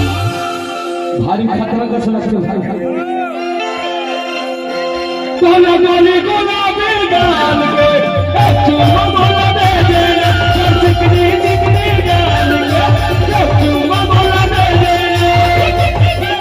भारी खतरा का लगते भाई कोना कोनी कोना बेगान के चुम्मा बोला दे दे चिकनी चिकनी गान के चुम्मा बोला दे दे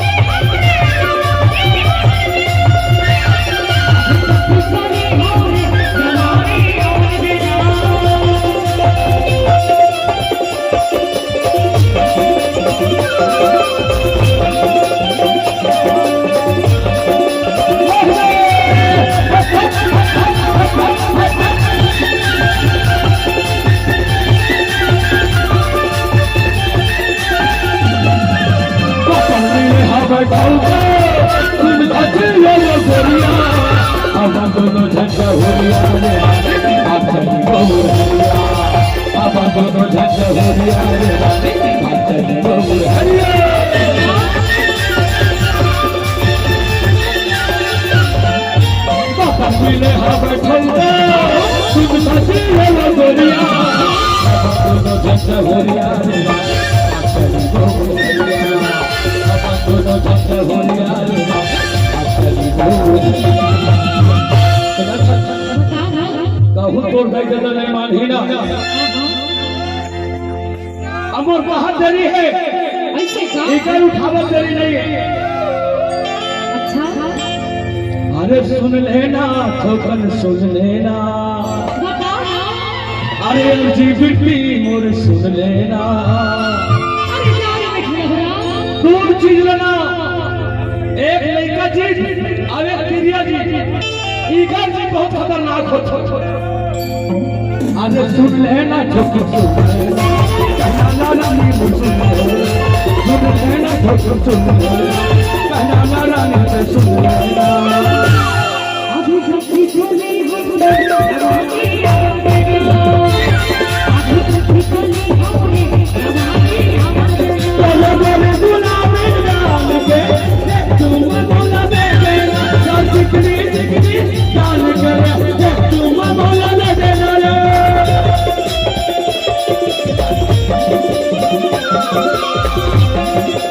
अमर बहादुरी है इधर उठावत देरी नहीं है। अच्छा अरे सुन लेना ठोकन सुन लेना अरे LGBT मोर सुन लेना दूर चीज लेना एक लड़का चीज अरे क्रिया जी इधर जी बहुत खतरनाक होता अरे सुन लेना ठोकन सुन लेना रानी सुन लेना ठोकन सुन लेना रानी सुन लेना